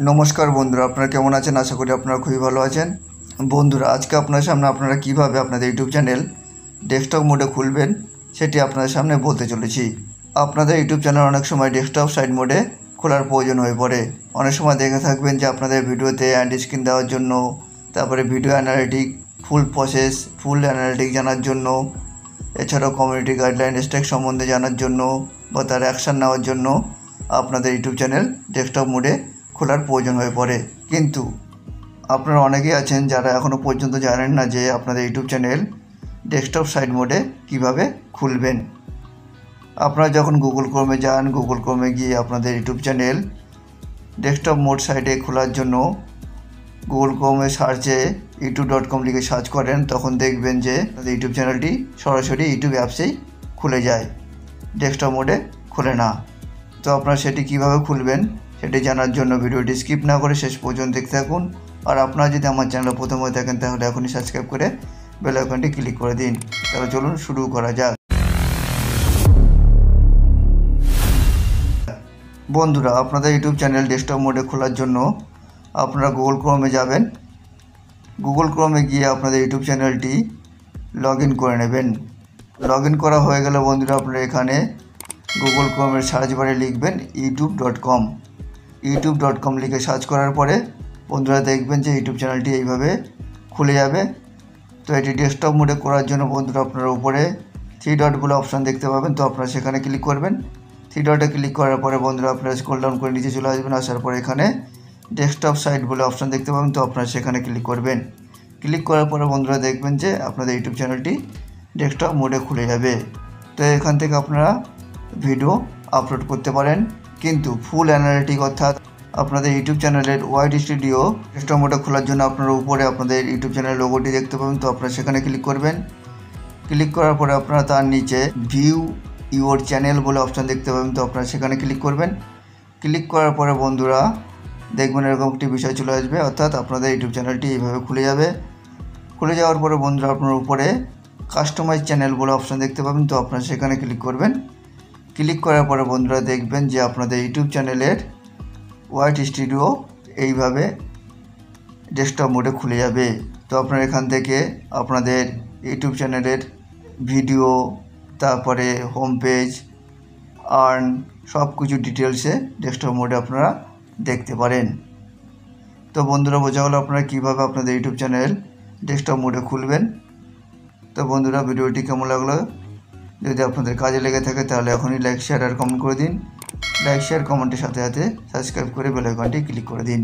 নমস্কার বন্ধুরা, আপনারা কেমন আছেন? আশা করি আপনারা খুবই ভালো আছেন। বন্ধুরা, আজকে আপনার সামনে আপনারা কিভাবে আপনাদের ইউটিউব চ্যানেল ডেস্কটপ মোডে খুলবেন সেটি আপনাদের সামনে বলতে চলেছি। আপনাদের ইউটিউব চ্যানেল অনেক সময় ডেস্কটপ সাইড মোডে খোলার প্রয়োজন হয়ে পড়ে। অনেক সময় দেখে থাকবেন যে আপনাদের ভিডিওতে অ্যান্ড স্ক্রিন দেওয়ার জন্য, তারপরে ভিডিও অ্যানালিটিক ফুল প্রসেস ফুল অ্যানালিটিক জানার জন্য, এছাড়াও কমিউনিটি গাইডলাইন স্ট্যাক সম্বন্ধে জানার জন্য বা তার অ্যাকশান নেওয়ার জন্য আপনাদের ইউটিউব চ্যানেল ডেস্কটপ মোডে খোলার প্রয়োজন হয়ে পড়ে। কিন্তু আপনারা অনেকেই আছেন যারা এখনও পর্যন্ত জানেন না যে আপনাদের ইউটিউব চ্যানেল ডেস্কটপ সাইড মোডে কিভাবে খুলবেন। আপনারা যখন গুগল ক্রোমে যান, গুগল ক্রোমে গিয়ে আপনাদের ইউটিউব চ্যানেল ডেস্কটপ মোড সাইডে খোলার জন্য গুগল ক্রোমে সার্চে youtube.com লিখে সার্চ করেন, তখন দেখবেন যে আপনাদের ইউটিউব চ্যানেলটি সরাসরি ইউটিউব অ্যাপসেই খুলে যায়, ডেস্কটপ মোডে খোলে না। তো আপনারা সেটি কিভাবে খুলবেন সেটি জানার জন্য ভিডিওটি স্কিপ না করে শেষ পর্যন্ত দেখতে থাকুন। আর আপনারা যদি আমার চ্যানেলে প্রথম হয়ে থাকেন তাহলে এখনই সাবস্ক্রাইব করে বেল আইকনটি ক্লিক করে দিন। তাহলে চলুন শুরু করা যাক। বন্ধুরা, আপনাদের ইউটিউব চ্যানেল ডেস্কটপ মোডে খোলার জন্য আপনারা গুগল ক্রোমে যাবেন। গুগল ক্রোমে গিয়ে আপনাদের ইউটিউব চ্যানেলটি লগ ইন করে নেবেন। লগ ইন করা হয়ে গেলে বন্ধুরা আপনারা এখানে গুগল ক্রোমের সার্চ বারে লিখবেন youtube.com। youtube.com লিখে সার্চ করার পরে বন্ধুরা দেখবেন যে ইউটিউব চ্যানেলটি এইভাবে খুলে যাবে। তো এটি ডেস্কটপ মোডে করার জন্য বন্ধুরা আপনারা উপরে 3 ডটগুলো অপশান দেখতে পাবেন, তো আপনারা সেখানে ক্লিক করবেন। 3 ডটে ক্লিক করার পরে বন্ধুরা আপনারা স্ক্রল ডাউন করে নিচে চলে আসবেন। আসার পরে এখানে ডেস্কটপ সাইট বলে অপশান দেখতে পাবেন, তো আপনারা সেখানে ক্লিক করবেন। ক্লিক করার পরে বন্ধুরা দেখবেন যে আপনাদের ইউটিউব চ্যানেলটি ডেস্কটপ মোডে খুলে যাবে। তো এখান থেকে আপনারা ভিডিও আপলোড করতে পারেন, কিন্তু ফুল অ্যানালিটিক অর্থাৎ আপনাদের ইউটিউব চ্যানেলের ওয়াইড স্টুডিও ডেস্কটপ মোডে খোলার জন্য আপনারা উপরে আপনাদের ইউটিউব চ্যানেলের লোগোটি দেখতে পাবেন, তো আপনারা সেখানে ক্লিক করবেন। ক্লিক করার পরে আপনারা তার নিচে ভিউ ইউর চ্যানেল বলে অপশান দেখতে পাবেন, তো আপনারা সেখানে ক্লিক করবেন। ক্লিক করার পরে বন্ধুরা দেখবেন এরকম একটি বিষয় চলে আসবে, অর্থাৎ আপনাদের ইউটিউব চ্যানেলটি এইভাবে খুলে যাবে। খুলে যাওয়ার পরে বন্ধুরা আপনার উপরে কাস্টমাইজ চ্যানেল বলে অপশান দেখতে পাবেন, তো আপনারা সেখানে ক্লিক করবেন। ক্লিক করার পরে বন্ধুরা দেখবেন যে আপনাদের ইউটিউব চ্যানেলের ওয়াইড স্টুডিও এইভাবে ডেস্কটপ মোডে খুলে যাবে। তো আপনারা এখান থেকে আপনাদের ইউটিউব চ্যানেলের ভিডিও, তারপরে হোম পেজ, আর্ন সব কিছু ডিটেলসে ডেস্কটপ মোডে আপনারা দেখতে পারেন। তো বন্ধুরা বোঝা গেল আপনারা কীভাবে আপনাদের ইউটিউব চ্যানেল ডেস্কটপ মোডে খুলবেন। তো বন্ধুরা ভিডিওটি কেমন লাগলো? যদি আপনাদের কাজে লেগে থাকে তাহলে এখনই লাইক, শেয়ার আর কমেন্ট করে দিন। লাইক, শেয়ার, কমেন্টের সাথে সাথে সাবস্ক্রাইব করে বেল আইকনটি ক্লিক করে দিন।